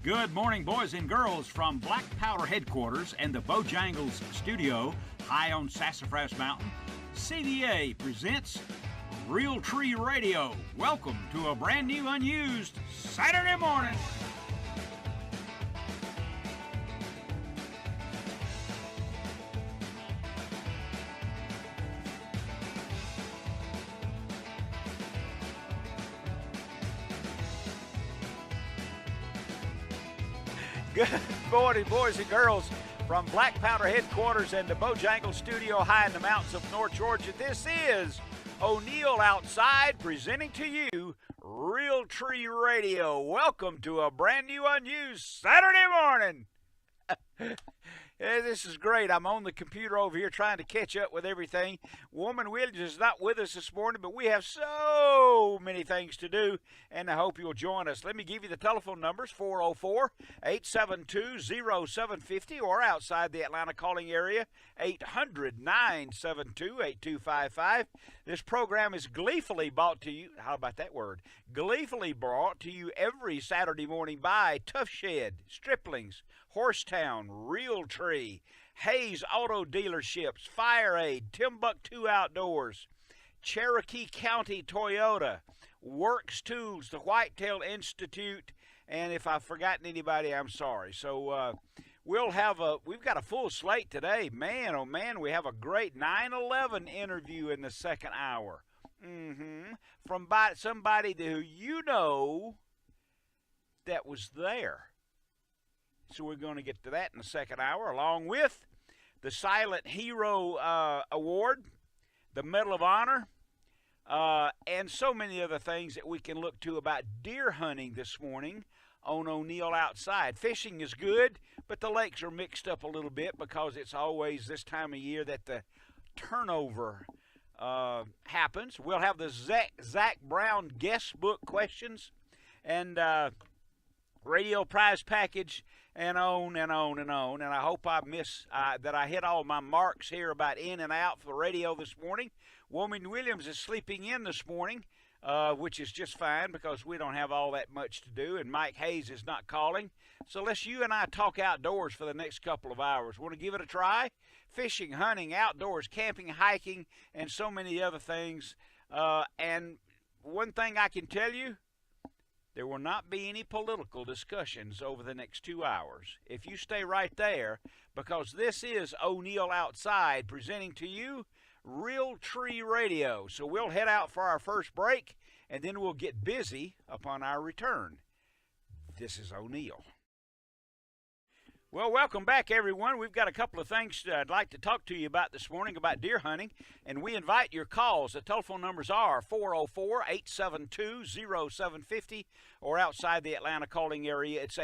Good morning, boys and girls, from Black Powder headquarters and the Bojangles studio high on Sassafras Mountain. CDA presents Real Tree Radio. Welcome to a brand new, unused Saturday morning. Good morning, boys and girls, from Black Powder headquarters and the Bojangles studio high in the mountains of North Georgia. This is O'Neill Outside presenting to you Real Tree Radio. Welcome to a brand new, unused Saturday morning. Yeah, this is great. I'm on the computer over here trying to catch up with everything. Woman Williams is not with us this morning, but we have so many things to do, and I hope you'll join us. Let me give you the telephone numbers, 404-872-0750, or outside the Atlanta calling area, 800-972-8255. This program is gleefully brought to you, how about that word? Gleefully brought to you every Saturday morning by Tough Shed, Striplings, Horsetown, Real Tree, Hayes Auto Dealerships, Fire Aid, Timbuktu Outdoors, Cherokee County Toyota, Works Tools, the Whitetail Institute, and if I've forgotten anybody, I'm sorry. So we've got a full slate today. Man, oh man, we have a great 9/11 interview in the second hour. From somebody who you know that was there. So we're going to get to that in the second hour, along with the Silent Hero Award, the Medal of Honor, and so many other things that we can look to about deer hunting this morning on O'Neill Outside. Fishing is good, but the lakes are mixed up a little bit because it's always this time of year that the turnover happens. We'll have the Zach Brown guest book questions and radio prize package, and on and on and on. And I hope that I hit all my marks here about in and out for the radio this morning. Woman Williams is sleeping in this morning, which is just fine because we don't have all that much to do, and Mike Hayes is not calling. So let's you and I talk outdoors for the next couple of hours. Want to give it a try? Fishing, hunting, outdoors, camping, hiking, and so many other things. And one thing I can tell you, there will not be any political discussions over the next 2 hours. If you stay right there, because this is O'Neill Outside presenting to you Real Tree Radio. So we'll head out for our first break, and then we'll get busy upon our return. This is O'Neill. Well, welcome back, everyone. We've got a couple of things I'd like to talk to you about this morning about deer hunting, and we invite your calls. The telephone numbers are 404-872-0750, or outside the Atlanta calling area, it's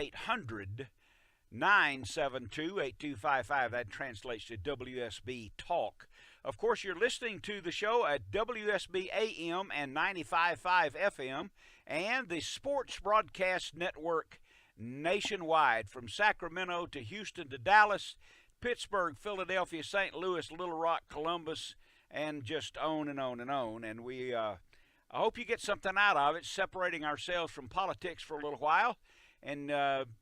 800-972-8255. That translates to WSB Talk. Of course, you're listening to the show at WSB AM and 95.5 FM, and the Sports Broadcast Network nationwide, from Sacramento to Houston to Dallas, Pittsburgh, Philadelphia, St. Louis, Little Rock, Columbus, and just on and on and on. And I hope you get something out of it, separating ourselves from politics for a little while and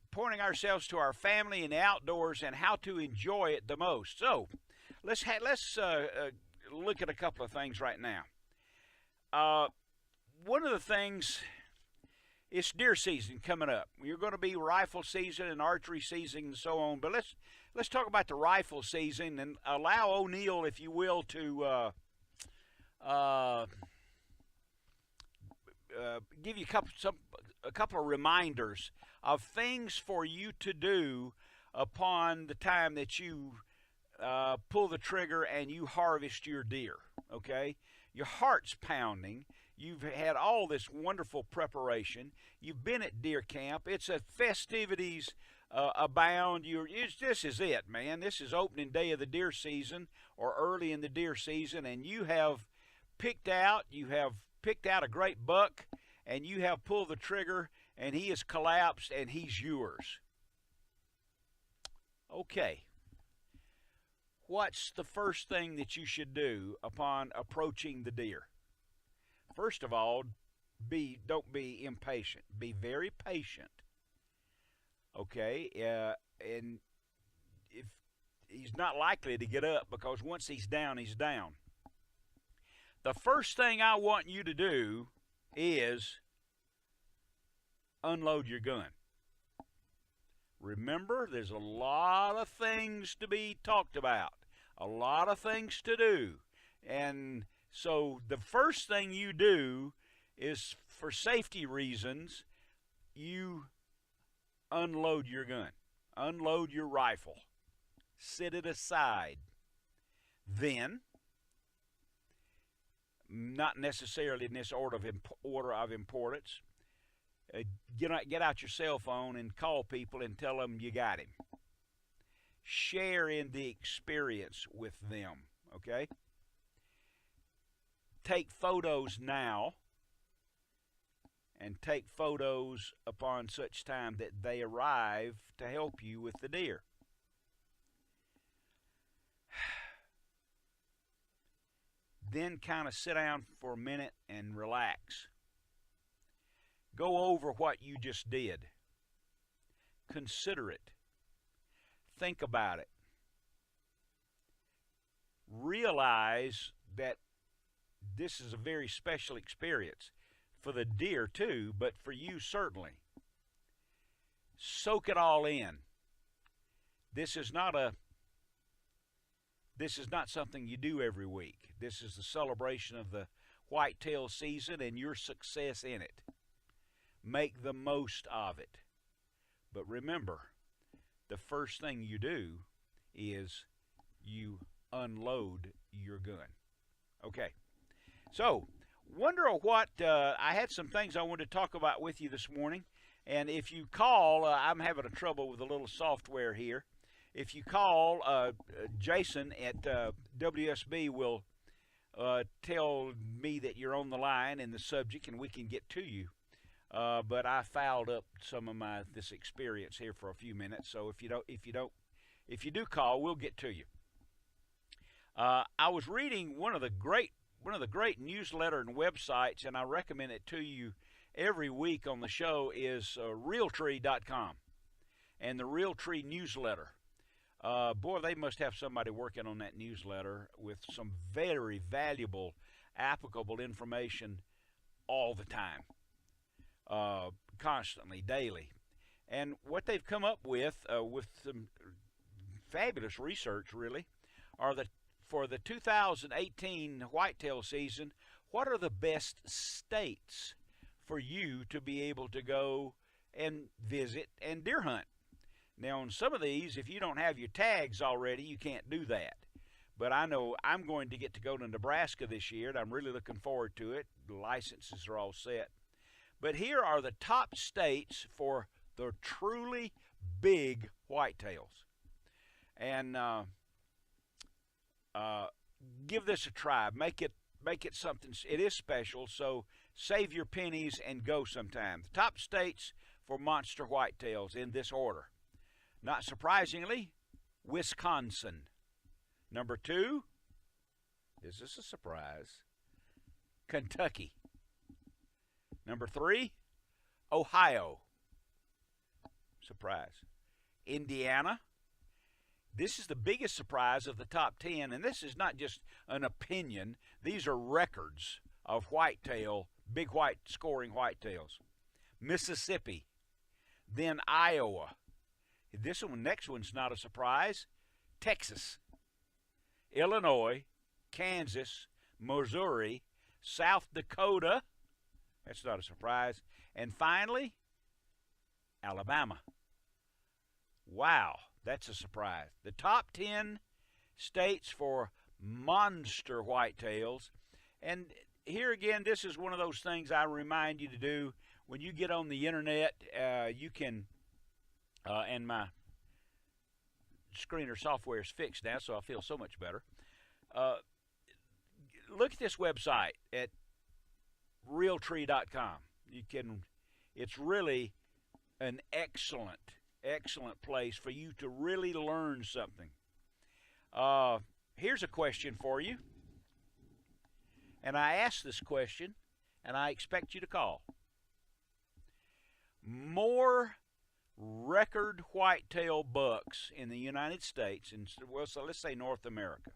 pointing ourselves to our family and the outdoors and how to enjoy it the most. So let's look at a couple of things right now. One of the things, it's deer season coming up. You're going to be rifle season and archery season and so on. But let's talk about the rifle season and allow O'Neill, if you will, to give you a couple of reminders of things for you to do upon the time that you pull the trigger and you harvest your deer. Okay, your heart's pounding. You've had all this wonderful preparation. You've been at deer camp. It's a festivities abound. This is it, man. This is opening day of the deer season or early in the deer season, and you have picked out a great buck, and you have pulled the trigger, and he has collapsed, and he's yours. Okay. What's the first thing that you should do upon approaching the deer? First of all, don't be impatient. Be very patient. Okay, and if he's not likely to get up, because once he's down, he's down. The first thing I want you to do is unload your gun. Remember, there's a lot of things to be talked about, a lot of things to do. And so the first thing you do is, for safety reasons, you unload your gun, unload your rifle, set it aside. Then, not necessarily in this order of importance, get out your cell phone and call people and tell them you got him. Share in the experience with them, okay? Take photos now, and take photos upon such time that they arrive to help you with the deer. Then kind of sit down for a minute and relax. Go over what you just did. Consider it. Think about it. Realize that this is a very special experience for the deer too, but for you certainly. Soak it all in. This is not something you do every week. This is the celebration of the whitetail season and your success in it. Make the most of it. But remember, the first thing you do is you unload your gun. Okay. So, wonder what, I had some things I wanted to talk about with you this morning. And if you call, I'm having a trouble with a little software here. If you call, Jason at WSB will tell me that you're on the line and the subject, and we can get to you. But I fouled up some of this experience here for a few minutes. So if you do call, we'll get to you. I was reading one of the great newsletter and websites, and I recommend it to you every week on the show, is Realtree.com and the Realtree newsletter. Boy, they must have somebody working on that newsletter with some very valuable, applicable information all the time, constantly, daily. And what they've come up with some fabulous research, really, are for the 2018 whitetail season, what are the best states for you to be able to go and visit and deer hunt? Now, on some of these, if you don't have your tags already, you can't do that. But I know I'm going to get to go to Nebraska this year, and I'm really looking forward to it. The licenses are all set. But here are the top states for the truly big whitetails. And give this a try. Make it something. It is special, so save your pennies and go sometime. The top states for monster whitetails in this order. Not surprisingly, Wisconsin. Number 2, is this a surprise? Kentucky. Number 3, Ohio. Surprise. Indiana. This is the biggest surprise of the top 10, and this is not just an opinion. These are records of whitetail, big white scoring whitetails. Mississippi. Then Iowa. This next one's not a surprise. Texas, Illinois, Kansas, Missouri, South Dakota. That's not a surprise. And finally, Alabama. Wow, that's a surprise. The top 10 states for monster whitetails. And here again, this is one of those things I remind you to do. When you get on the internet, you can... and my screener software is fixed now, so I feel so much better. Look at this website at Realtree.com. It's really an excellent place for you to really learn something. Here's a question for you. And I ask this question, and I expect you to call. More record whitetail bucks in the United States, and well, so let's say North America.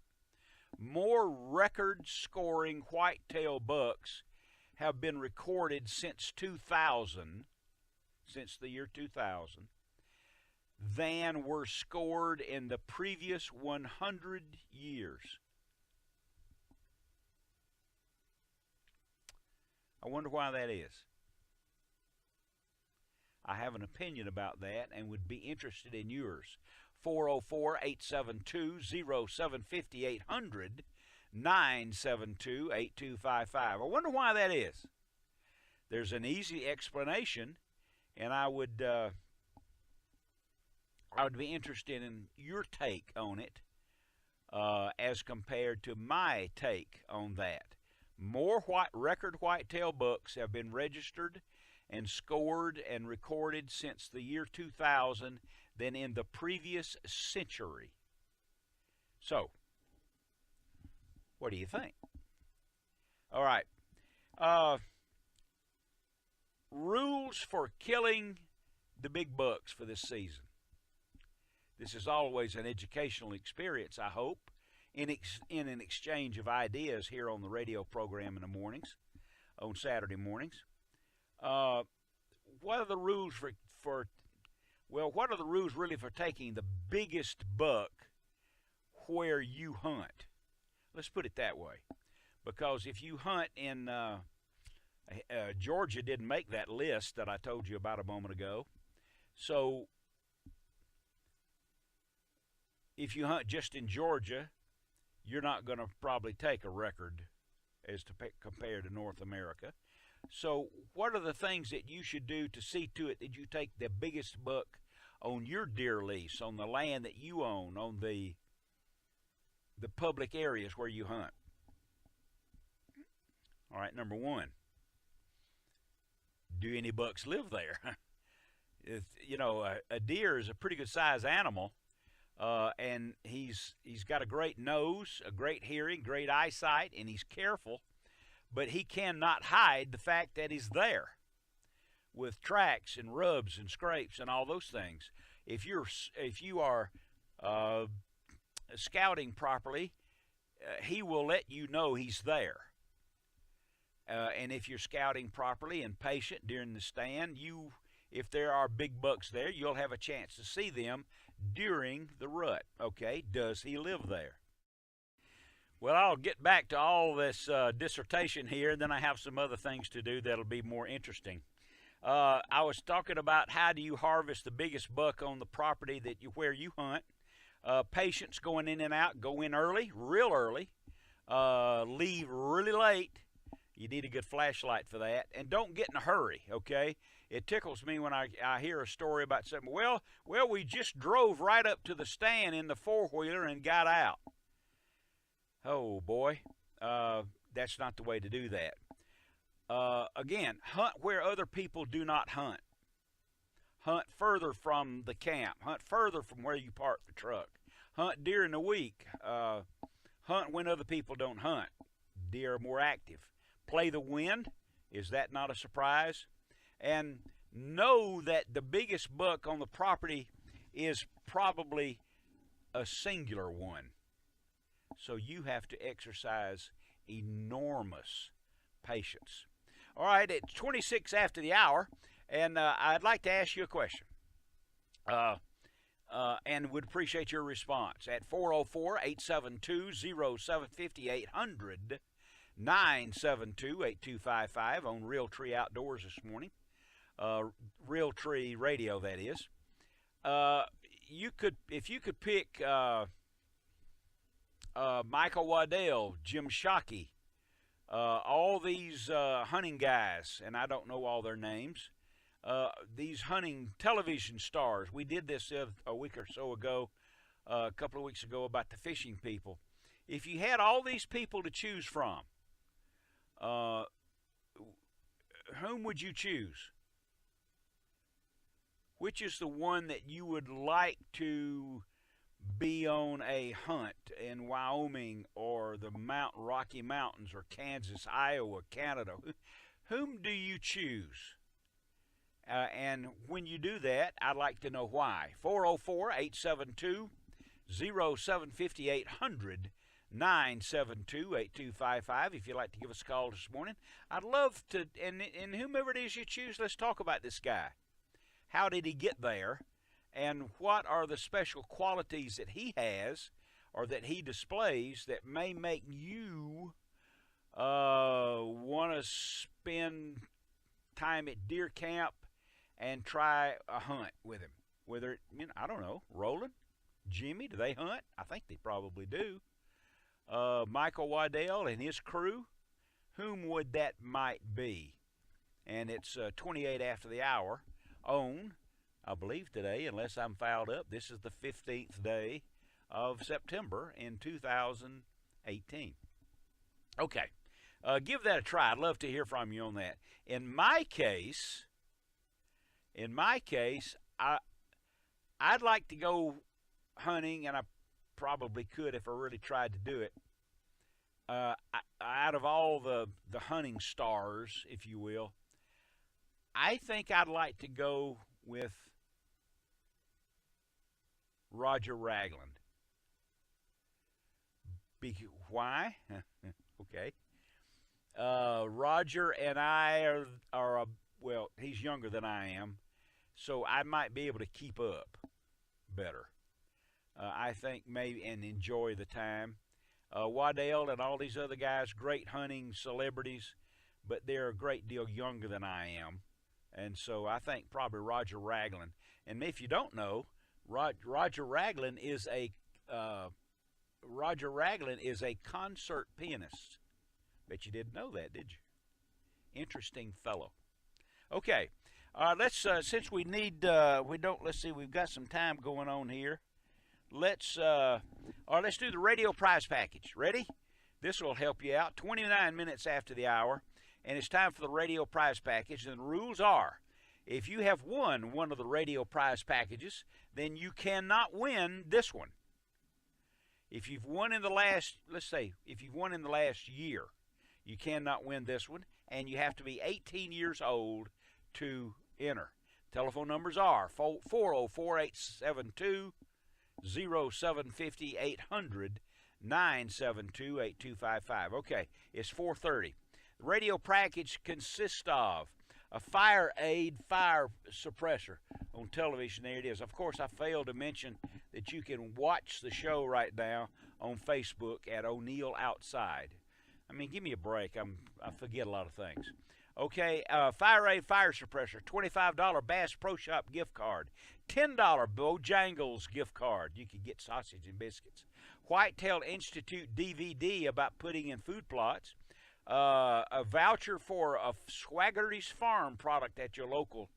More record-scoring whitetail bucks have been recorded since 2000, since the year 2000, than were scored in the previous 100 years. I wonder why that is. I have an opinion about that and would be interested in yours. 404-872-0750, 800-972-8255. I wonder why that is. There's an easy explanation, and I would be interested in your take on it as compared to my take on that. More record whitetail bucks have been registered and scored and recorded since the year 2000 than in the previous century. So, what do you think? All right. Rules for killing the big bucks for this season. This is always an educational experience, I hope, in an exchange of ideas here on the radio program in the mornings, on Saturday mornings. What are the rules what are the rules really for taking the biggest buck where you hunt? Let's put it that way. Because if you hunt in Georgia didn't make that list that I told you about a moment ago. So if you hunt just in Georgia, you're not going to probably take a record as to compared to North America. So what are the things that you should do to see to it that you take the biggest buck on your deer lease, on the land that you own, on the public areas where you hunt? All right, number one, do any bucks live there? A deer is a pretty good size animal, and he's got a great nose, a great hearing, great eyesight, and he's careful. But he cannot hide the fact that he's there with tracks and rubs and scrapes and all those things. If you are scouting properly, he will let you know he's there. And if you're scouting properly and patient during the stand, if there are big bucks there, you'll have a chance to see them during the rut. Okay, does he live there? Well, I'll get back to all this dissertation here, and then I have some other things to do that'll be more interesting. I was talking about how do you harvest the biggest buck on the property where you hunt. Patience going in and out. Go in early, real early. Leave really late. You need a good flashlight for that. And don't get in a hurry, okay? It tickles me when I hear a story about something. Well, we just drove right up to the stand in the four-wheeler and got out. Oh, boy, that's not the way to do that. Again, hunt where other people do not hunt. Hunt further from the camp. Hunt further from where you park the truck. Hunt during the week. Hunt when other people don't hunt. Deer are more active. Play the wind. Is that not a surprise? And know that the biggest buck on the property is probably a singular one. So you have to exercise enormous patience. All right, it's 26 after the hour, and I'd like to ask you a question. And would appreciate your response at 404-872-0750, 800-972-8255 on Realtree Outdoors this morning. Realtree Radio, that is. If you could pick Michael Waddell, Jim Shockey, all these hunting guys, and I don't know all their names, these hunting television stars. We did this a week or so ago, a couple of weeks ago, about the fishing people. If you had all these people to choose from, whom would you choose? Which is the one that you would like to be on a hunt in Wyoming or the Rocky Mountains or Kansas, Iowa, Canada? Whom do you choose? And when you do that, I'd like to know why. 404-872-0750, 800-972-8255. If you'd like to give us a call this morning, I'd love to, and whomever it is you choose, let's talk about this guy. How did he get there? And what are the special qualities that he has or that he displays that may make you want to spend time at deer camp and try a hunt with him? Whether, I don't know, Roland, Jimmy, do they hunt? I think they probably do. Michael Waddell and his crew, whom would that might be? And it's 28 after the hour on, I believe today, unless I'm fouled up, this is the 15th day of September in 2018. Okay, give that a try. I'd love to hear from you on that. In my case, I'd like to go hunting, and I probably could if I really tried to do it. Out of all the hunting stars, if you will, I think I'd like to go with Roger Ragland. Why? Okay. Roger and I are well, he's younger than I am, so I might be able to keep up better. I think maybe, and enjoy the time. Waddell and all these other guys, great hunting celebrities, but they're a great deal younger than I am. And so I think probably Roger Ragland. And if you don't know, Roger Ragland is a concert pianist. Bet you didn't know that, did you? Interesting fellow. Okay, let's since we need let's see, we've got some time going on here. Let's do the radio prize package. Ready? This will help you out. 29 minutes after the hour, and it's time for the radio prize package. And the rules are, if you have won one of the radio prize packages, then you cannot win this one. If you've won in the last, let's say, if you've won in the last year, you cannot win this one, and you have to be 18 years old to enter. Telephone numbers are 404-872-0750, 800-972-8255. Okay, it's 4:30. The radio package consists of a fire aid fire suppressor on television. There it is. Of course, I failed to mention that you can watch the show right now on Facebook at O'Neill Outside. I mean, give me a break. I forget a lot of things. Okay, Fire Aid Fire Suppressor, $25 Bass Pro Shop gift card, $10 Bojangles gift card. You can get sausage and biscuits. Whitetail Institute DVD about putting in food plots, a voucher for a Swaggerty's Farm product at your local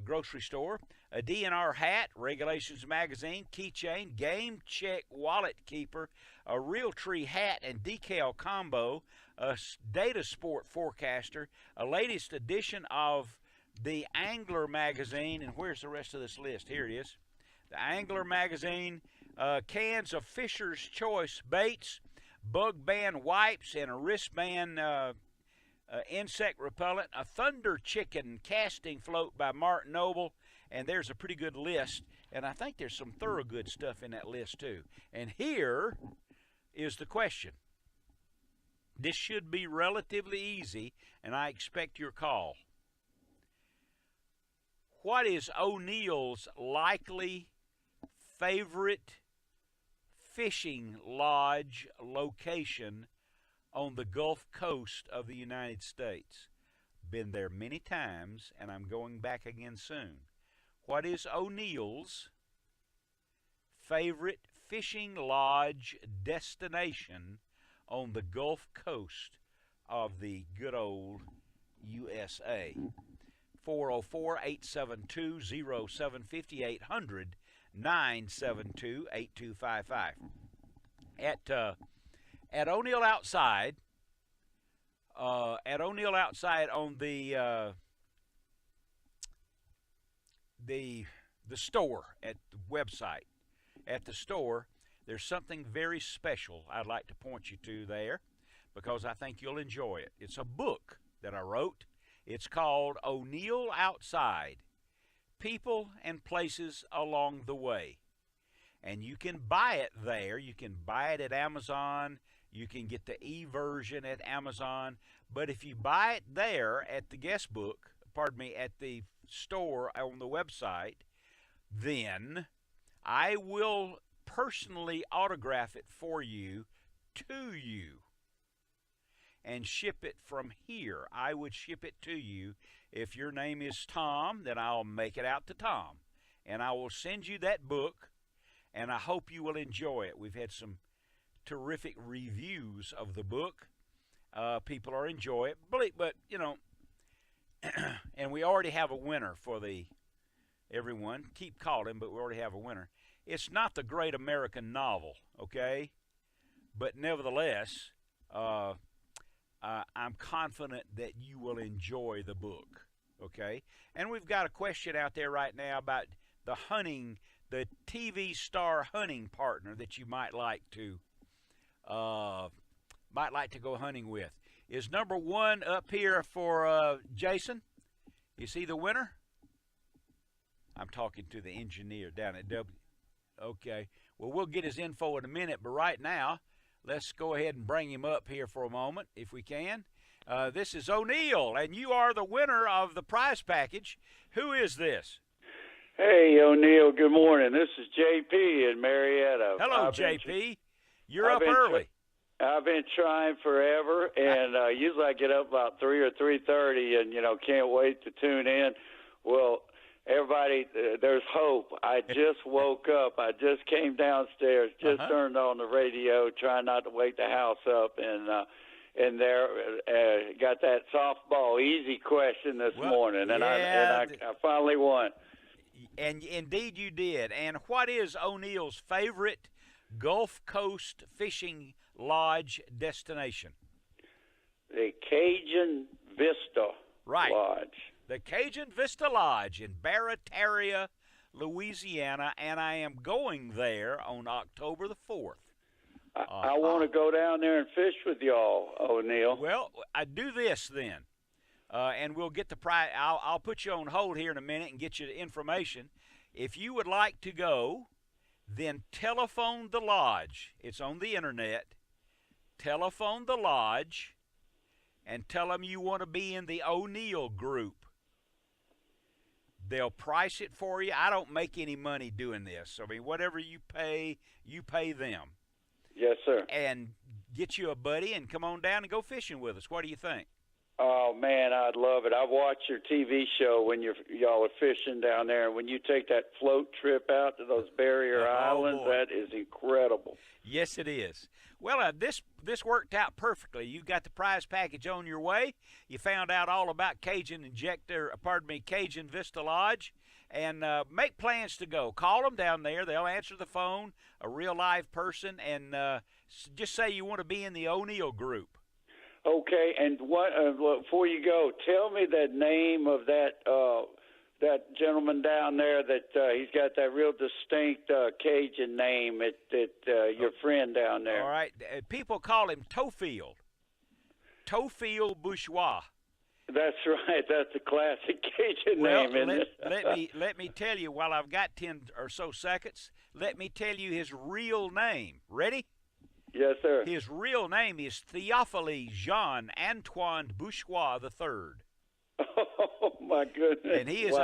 grocery store, a DNR hat, Regulations Magazine, keychain, Game Check Wallet Keeper, a Realtree hat and decal combo, a Data Sport Forecaster, a latest edition of the Angler Magazine, and where's the rest of this list? Here it is. The Angler Magazine, cans of Fisher's Choice baits, bug band wipes, and a wristband insect repellent, a Thunder Chicken casting float by Martin Noble, and there's a pretty good list, and I think there's some thorough good stuff in that list too. And here is the question. This should be relatively easy, and I expect your call. What is O'Neill's likely favorite fishing lodge location on the Gulf Coast of the United States? Been there many times, and I'm going back again soon. What is O'Neill's favorite fishing lodge destination on the Gulf Coast of the good old USA? 404-872-0750, 800-972-8255. At O'Neill Outside, on the store, at the website, at the store, there's something very special I'd like to point you to there, because I think you'll enjoy it. It's a book that I wrote. It's called O'Neill Outside, People and Places Along the Way. And you can buy it there. You can buy it at Amazon. You can get the e-version at Amazon. But if you buy it there at the guest book, at the store on the website, then I will personally autograph it for you to you and ship it from here. I would ship it to you. If your name is Tom, then I'll make it out to Tom. And I will send you that book, and I hope you will enjoy it. We've had some terrific reviews of the book. People are enjoying it. But you know, and we already have a winner for everyone. Keep calling, but we already have a winner. It's not the great American novel, okay? But nevertheless, I'm confident that you will enjoy the book, okay? And we've got a question out there right now about the TV star hunting partner that you might like to go hunting with. Is number one up here for Jason? Is he the winner? I'm talking to the engineer down at W. Okay. Well, we'll get his info in a minute, but right now, let's go ahead and bring him up here for a moment, if we can. This is O'Neill, and you are the winner of the prize package. Who is this? Hey, O'Neill, good morning. This is JP in Marietta. Hello, JP. You're up early. I've been trying forever, and usually I get up about 3 or 3:30, and, can't wait to tune in. Well, everybody, there's hope. I just woke up. I just came downstairs, just turned on the radio, trying not to wake the house up, and there got that softball easy question this morning, and I finally won. And indeed you did. And what is O'Neill's favorite Gulf Coast fishing lodge destination? The Cajun Vista Lodge. The Cajun Vista Lodge in Barataria, Louisiana, and I am going there on October the 4th. I want to go down there and fish with y'all, O'Neill. Well, I do this then, and we'll get the prize. I'll put you on hold here in a minute and get you the information. If you would like to go, then telephone the lodge. It's on the internet. Telephone the lodge and tell them you want to be in the O'Neill group. They'll price it for you. I don't make any money doing this. I mean, whatever you pay them. Yes, sir. And get you a buddy and come on down and go fishing with us. What do you think? Oh, man, I'd love it. I've watched your TV show when y'all are fishing down there. And when you take that float trip out to those barrier islands, that is incredible. Yes, it is. Well, this worked out perfectly. You got the prize package on your way. You found out all about Cajun Vista Lodge, and make plans to go. Call them down there. They'll answer the phone, a real live person, and just say you want to be in the O'Neill group. Okay, and before you go, tell me the name of that gentleman down there that he's got that real distinct Cajun name your friend down there. All right. People call him Tofield. Tofield Bourgeois. That's right. That's a classic Cajun name, isn't it? Let me tell you, while I've got 10 or so seconds, let me tell you his real name. Ready? Yes, sir. His real name is Theophile Jean-Antoine Bourgeois III. Oh my goodness! And he is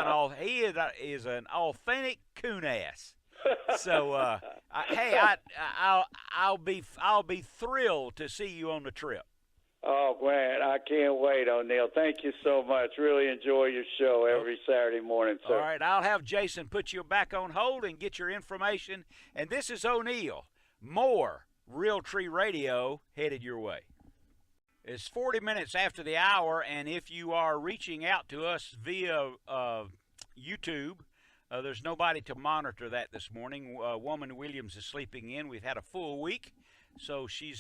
an authentic coon ass. So hey, I'll be thrilled to see you on the trip. Oh man, I can't wait, O'Neill. Thank you so much. Really enjoy your show every Saturday morning, sir. All right, I'll have Jason put you back on hold and get your information. And this is O'Neill. More Realtree Radio headed your way. It's 40 minutes after the hour, and if you are reaching out to us via YouTube, there's nobody to monitor that this morning. Woman Williams is sleeping in. We've had a full week, so she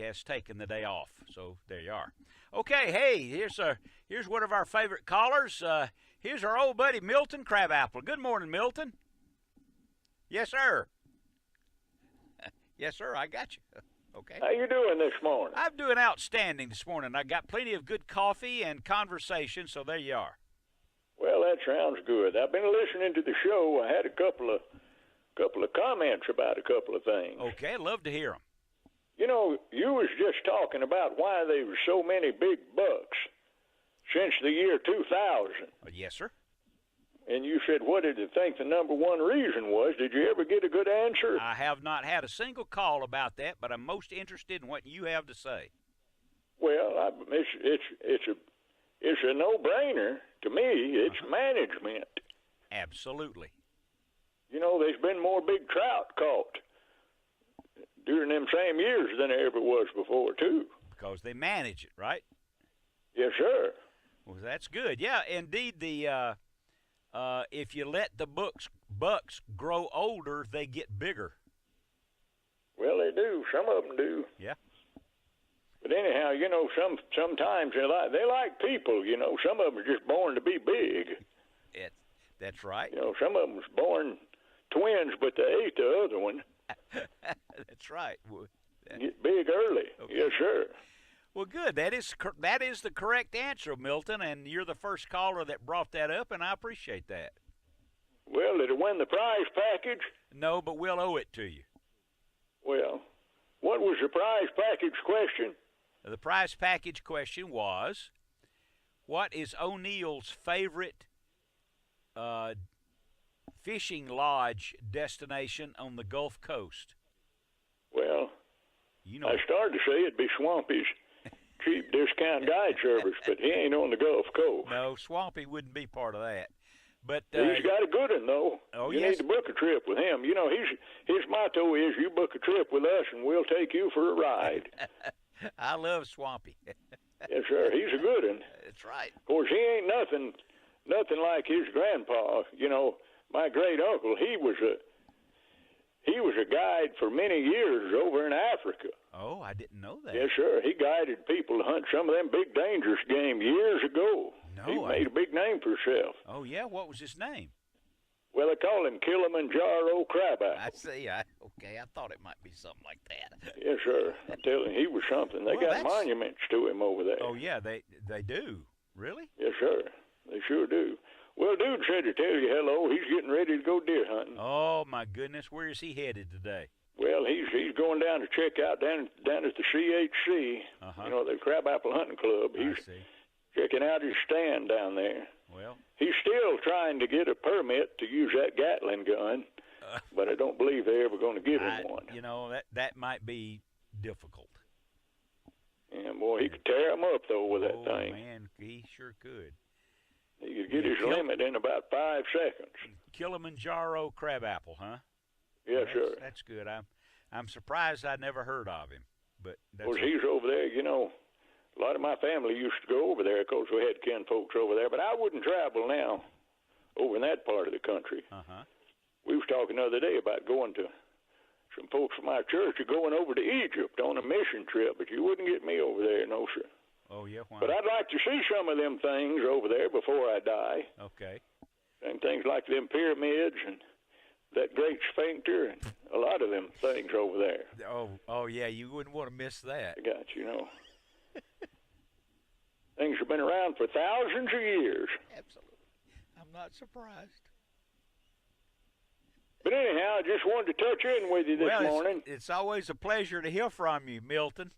has taken the day off. So there you are. Okay, hey, here's one of our favorite callers. Here's our old buddy Milton Crabapple. Good morning, Milton. Yes, sir. Yes, sir, I got you. Okay. How you doing this morning? I'm doing outstanding this morning. I got plenty of good coffee and conversation, so there you are. Well, that sounds good. I've been listening to the show. I had a couple of comments about a couple of things. Okay, I'd love to hear them. You know, you was just talking about why there were so many big bucks since the year 2000. Yes, sir. And you said, what did you think the number one reason was? Did you ever get a good answer? I have not had a single call about that, but I'm most interested in what you have to say. Well, it's a no-brainer to me. It's management. Absolutely. You know, there's been more big trout caught during them same years than there ever was before, too. Because they manage it, right? Yes, sir. Well, that's good. Yeah, indeed, if you let the bucks grow older, they get bigger. Well, they do. Some of them do. Yeah. But anyhow, you know, sometimes they like people. You know, some of them are just born to be big. That's right. You know, some of them was born twins, but they ate the other one. That's right. Get big early. Okay. Yes, sir. Well, good. That is the correct answer, Milton, and you're the first caller that brought that up, and I appreciate that. Well, did it win the prize package? No, but we'll owe it to you. Well, what was the prize package question? The prize package question was, what is O'Neill's favorite fishing lodge destination on the Gulf Coast? Well, you know, I started to say it'd be Swampy's cheap discount guide service, but he ain't on the Gulf Coast. No, Swampy wouldn't be part of that. But he's got a good one, though. Oh, you yes. need to book a trip with him. You know, his motto is, you book a trip with us and we'll take you for a ride. I love Swampy. Yes, sir. He's a good one. That's right. Of course, he ain't nothing like his grandpa. You know, my great uncle, he was a guide for many years over in Africa. Oh, I didn't know that. Yes, sir. He guided people to hunt some of them big dangerous game years ago. No, he made a big name for himself. Oh, yeah? What was his name? Well, they call him Kilimanjaro Crabapple. I see. Okay, I thought it might be something like that. Yes, sir. I'm telling you, he was something. They got monuments to him over there. Oh, yeah, they do. Really? Yes, sir. They sure do. Well, dude said to tell you hello. He's getting ready to go deer hunting. Oh, my goodness. Where is he headed today? Well, he's going down to check out down at the CHC, you know, the Crabapple Hunting Club. He's checking out his stand down there. Well, he's still trying to get a permit to use that Gatling gun, but I don't believe they're ever going to give him one. You know, that might be difficult. Yeah, boy, he could tear him up, though, with that thing. Oh, man, he sure could. He could get his limit in about 5 seconds. Kilimanjaro Crabapple, huh? Yes, sir. That's good. I'm surprised I never heard of him. But of course, he's over there. You know, a lot of my family used to go over there. Of course, we had kin folks over there. But I wouldn't travel now over in that part of the country. We was talking the other day about going to some folks from our church are going over to Egypt on a mission trip, but you wouldn't get me over there, no, sir. Oh, yeah? Why? But I'd like to see some of them things over there before I die. Okay. And things like them pyramids and that great sphincter and a lot of them things over there. Oh, yeah, you wouldn't want to miss that. I got you, know. Things have been around for thousands of years. Absolutely. I'm not surprised. But anyhow, I just wanted to touch in with you this morning. It's always a pleasure to hear from you, Milton.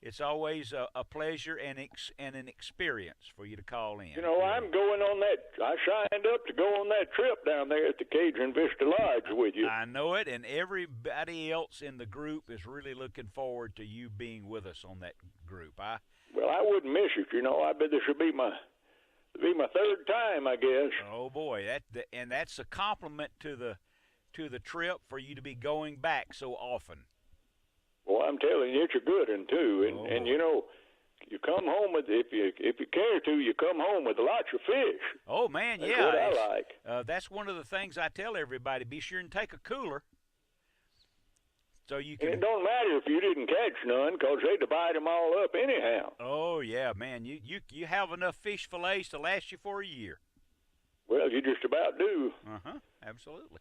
It's always a pleasure and an experience for you to call in. You know, I'm going on that. I signed up to go on that trip down there at the Cajun Vista Lodge with you. I know it, and everybody else in the group is really looking forward to you being with us on that group. Well, I wouldn't miss it. You know, I bet this will be my third time, I guess. Oh boy, that's a compliment to the trip for you to be going back so often. Well, I'm telling you, it's a good one too, and you know, you come home with if you care to, you come home with lots of fish. Oh man, that's yeah, what I like. That's one of the things I tell everybody: be sure and take a cooler, so you can. And it don't matter if you didn't catch none, 'cause they divide them all up anyhow. Oh yeah, man, you have enough fish fillets to last you for a year. Well, you just about do. Absolutely.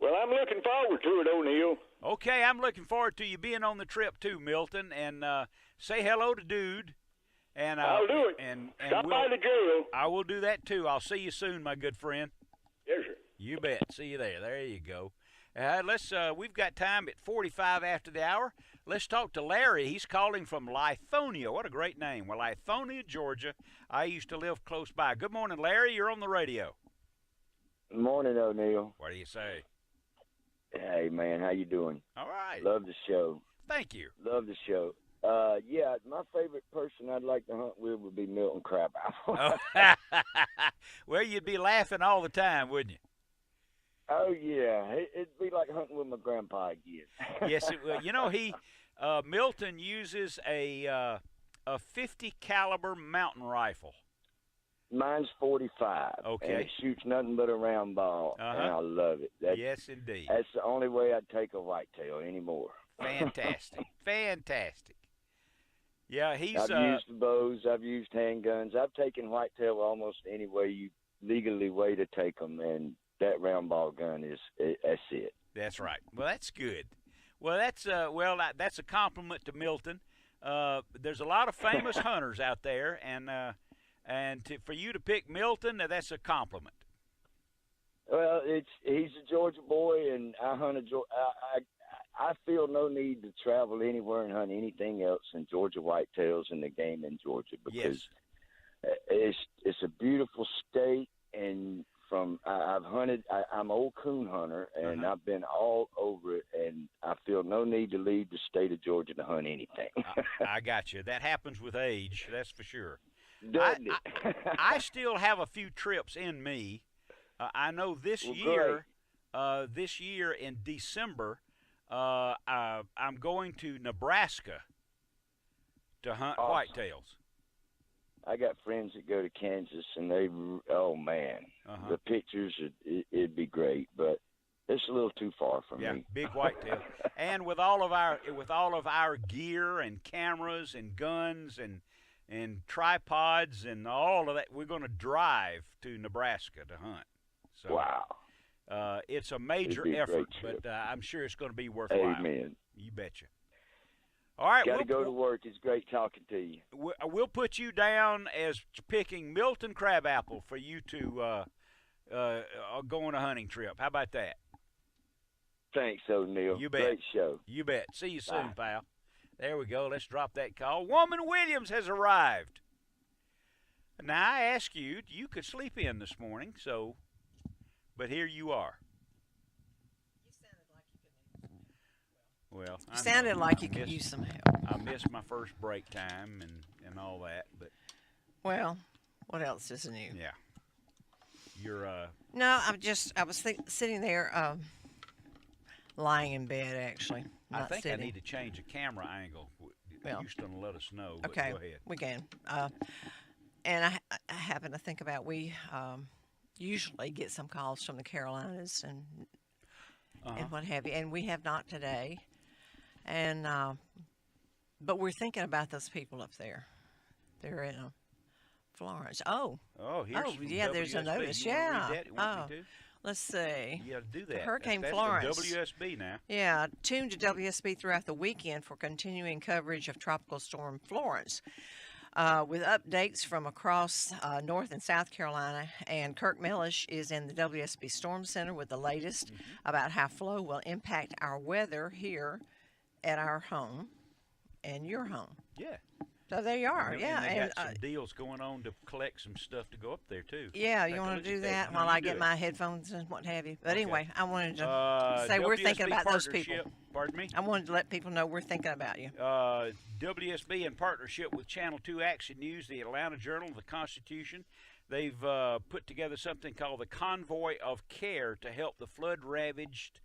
Well, I'm looking forward to it, O'Neill. Okay, I'm looking forward to you being on the trip too, Milton. And say hello to Dude. And I'll do it. And stop by the jail. I will do that too. I'll see you soon, my good friend. Yes, sir. You bet. See you there. There you go. We've got time at 45 after the hour. Let's talk to Larry. He's calling from Lithonia. What a great name. Well, Lithonia, Georgia. I used to live close by. Good morning, Larry. You're on the radio. Good morning, O'Neill. What do you say? Hey, man, how you doing? All right. Love the show. Thank you. Love the show. Yeah, my favorite person I'd like to hunt with would be Milton Crabapple. Oh. Well, you'd be laughing all the time, wouldn't you? Oh, yeah. It'd be like hunting with my grandpa again. Yes, it will. You know, Milton uses a 50 caliber mountain rifle. Mine's 45. Okay. And it shoots nothing but a round ball, and I love it. Yes, indeed. That's the only way I'd take a whitetail anymore. Fantastic. Fantastic. Yeah, I've used bows. I've used handguns. I've taken whitetail almost any way you legally way to take them, and that round ball gun that's it. That's right. Well, that's good. Well, that's a compliment to Milton. There's a lot of famous hunters out there, for you to pick Milton, that's a compliment. Well, he's a Georgia boy, and I hunt I feel no need to travel anywhere and hunt anything else than Georgia whitetails and the game in Georgia because it's a beautiful state, and I've hunted. I'm an old coon hunter, and I've been all over it, and I feel no need to leave the state of Georgia to hunt anything. I got you. That happens with age, that's for sure. Doesn't it? I still have a few trips in me. I know this year in December, I'm going to Nebraska to hunt whitetails. I got friends that go to Kansas, and oh man, the pictures, it'd be great, but it's a little too far for me. Yeah, big whitetail. And with all of our gear and cameras and guns and tripods and all of that, we're going to drive to Nebraska to hunt. So, wow. It's a major effort, but I'm sure it's going to be worthwhile. Amen. You betcha. All right. Got to go to work. It's great talking to you. We'll put you down as picking Milton Crabapple for you to go on a hunting trip. How about that? Thanks, O'Neill. You bet. Great show. You bet. See you soon, pal. There we go. Let's drop that call. Woman Williams has arrived. Now, I asked you could sleep in this morning, but here you are. Well, you sounded like you could use some help. I missed my first break time and all that, but. Well, what else is new? Yeah. You're. No, I was sitting there, lying in bed actually. I think sitting. I need to change the camera angle. Houston will let us know. Okay, go ahead. We can. And I happen to think about we usually get some calls from the Carolinas and what have you, and we have not today. And but we're thinking about those people up there. They're in Florence. Yeah, there's a notice. Yeah. Let's see. You got to do that. Hurricane that's Florence. WSB now. Yeah, tuned to WSB throughout the weekend for continuing coverage of Tropical Storm Florence. With updates from across North and South Carolina, and Kirk Mellish is in the WSB Storm Center with the latest about how flow will impact our weather here at our home and your home. Yeah. So there you are. And they got some deals going on to collect some stuff to go up there too. Yeah, you want to do that while I get my headphones and what have you. But anyway, I wanted to say we're thinking about those people. Pardon me? I wanted to let people know we're thinking about you. WSB in partnership with Channel 2 Action News, the Atlanta Journal, the Constitution, they've put together something called the Convoy of Care to help the flood-ravaged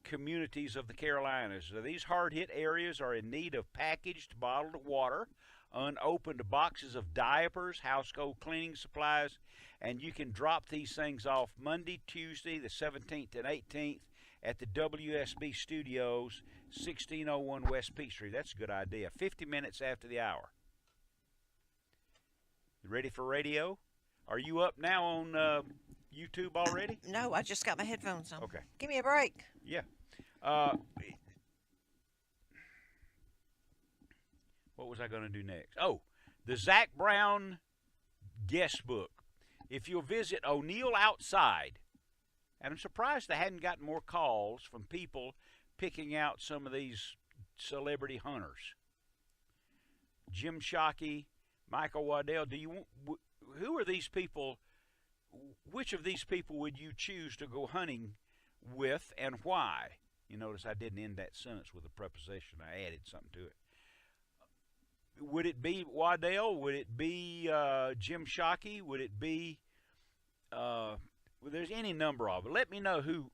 communities of the Carolinas. So these hard-hit areas are in need of packaged bottled water, unopened boxes of diapers, household cleaning supplies, and you can drop these things off Monday, Tuesday, the 17th and 18th at the WSB Studios, 1601 West Peachtree. That's a good idea. 50 minutes after the hour. You ready for radio? Are you up now on YouTube already? No, I just got my headphones on. Okay. Give me a break. Yeah. What was I going to do next? Oh, the Zach Brown guest book. If you'll visit O'Neill Outside, and I'm surprised they hadn't gotten more calls from people picking out some of these celebrity hunters. Jim Shockey, Michael Waddell. Who are these people? Which of these people would you choose to go hunting with, and why? You notice I didn't end that sentence with a preposition. I added something to it. Would it be Waddell? Would it be Jim Shockey? Would it be? Well, there's any number of it. Let me know whom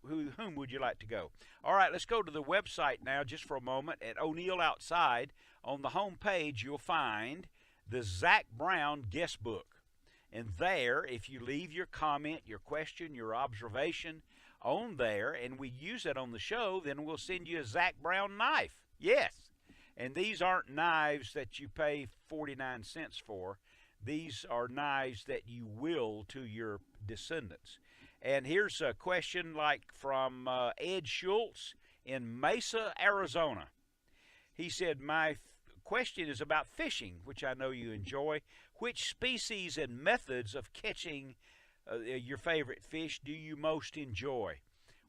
would you like to go. All right, let's go to the website now just for a moment at O'Neill Outside. On the home page, you'll find the Zach Brown guest book. And there, if you leave your comment, your question, your observation on there, and we use it on the show, then we'll send you a Zach Brown knife. Yes. And these aren't knives that you pay 49 cents for. These are knives that you will to your descendants. And here's a question like from Ed Schultz in Mesa, Arizona. He said, my question is about fishing, which I know you enjoy. Which species and methods of catching your favorite fish do you most enjoy?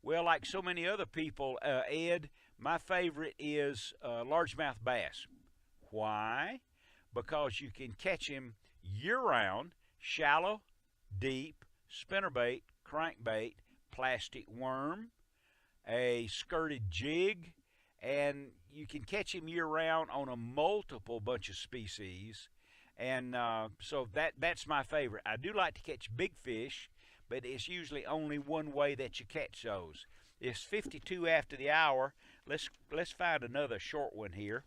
Well, like so many other people, Ed, my favorite is largemouth bass. Why? Because you can catch him year-round, shallow, deep, spinnerbait, crankbait, plastic worm, a skirted jig, and you can catch him year-round on a multiple bunch of species. And so that's my favorite. I do like to catch big fish, but it's usually only one way that you catch those. It's 52 after the hour. Let's find another short one here.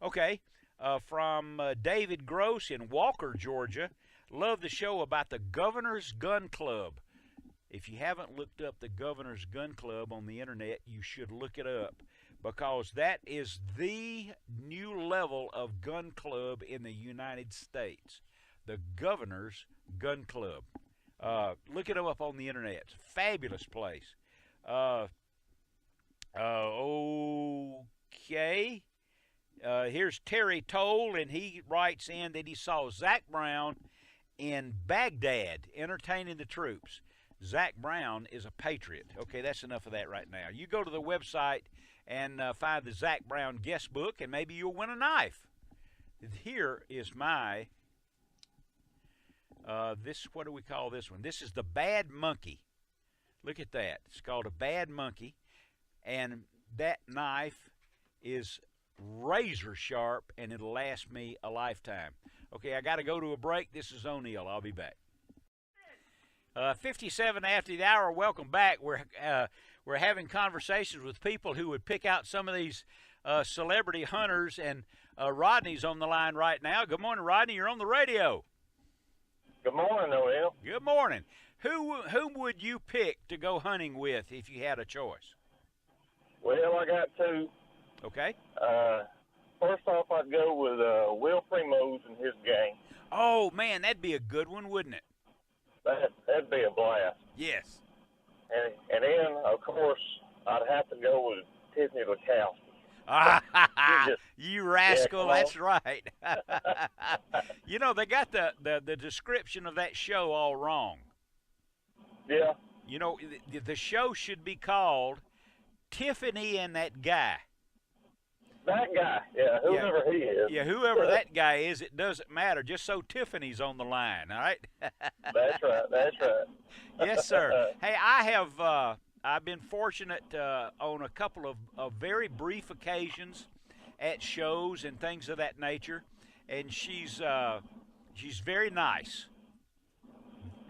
Okay, from David Gross in Walker, Georgia. Love the show about the Governor's Gun Club. If you haven't looked up the Governor's Gun Club on the internet, you should look it up, because that is the new level of gun club in the United States. The Governor's Gun Club. Look it up on the internet. It's a fabulous place. Okay. Here's Terry Toll, and he writes in that he saw Zach Brown in Baghdad entertaining the troops. Zach Brown is a patriot. Okay, that's enough of that right now. You go to the website and find the Zach Brown guest book, and maybe you'll win a knife. Here is my, what do we call this one? This is the Bad Monkey. Look at that. It's called a Bad Monkey, and that knife is razor sharp, and it'll last me a lifetime. Okay, I got to go to a break. This is O'Neill. I'll be back. 57 after the hour. Welcome back. We're having conversations with people who would pick out some of these celebrity hunters, and Rodney's on the line right now. Good morning, Rodney. You're on the radio. Good morning, O'Neill. Good morning. Whom would you pick to go hunting with if you had a choice? Well, I got two. Okay. First off, I'd go with Will Primos and his gang. Oh, man, that'd be a good one, wouldn't it? That'd be a blast. Yes. And then, of course, I'd have to go with Tiffany Lakowski. You rascal, yeah, that's right. You know, they got the description of that show all wrong. Yeah. You know, the show should be called Tiffany and That Guy. That guy, yeah, whoever he is. Yeah, whoever that guy is, it doesn't matter, just so Tiffany's on the line, all right? That's right. Yes, sir. Hey, I've been fortunate on a couple of very brief occasions at shows and things of that nature, and she's very nice.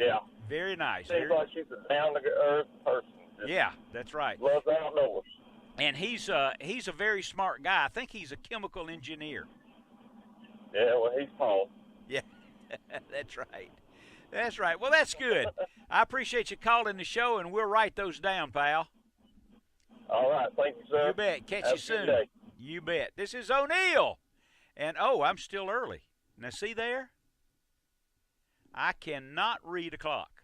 Yeah. Very nice. Seems like she's a down-to-earth person. Yeah, that's right. Loves outdoors. And he's a very smart guy. I think he's a chemical engineer. Yeah, well, he's Paul. Yeah, that's right. That's right. Well, that's good. I appreciate you calling the show, and we'll write those down, pal. All right. Thank you, sir. You bet. Catch Have you soon. a good day. You bet. This is O'Neill. And, I'm still early. Now, see there? I cannot read a clock.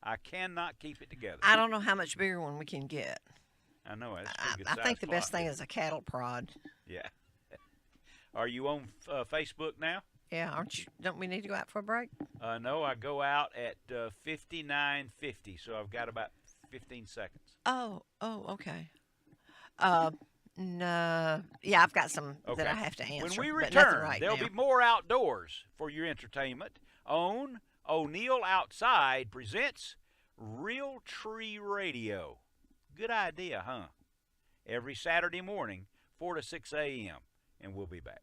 I cannot keep it together. I don't know how much bigger one we can get. I know. That's a good I think the clock, best thing is a cattle prod. Yeah. Are you on Facebook now? Yeah, aren't you? Don't we need to go out for a break? No, I go out at 59:50, so I've got about 15 seconds. Oh, okay. No, yeah, I've got some that I have to answer. When we but nothing return, right there'll now. be more outdoors for your entertainment. O'Neill Outside presents Real Tree Radio. Good idea, huh? Every Saturday morning, 4 to 6 a.m., and we'll be back.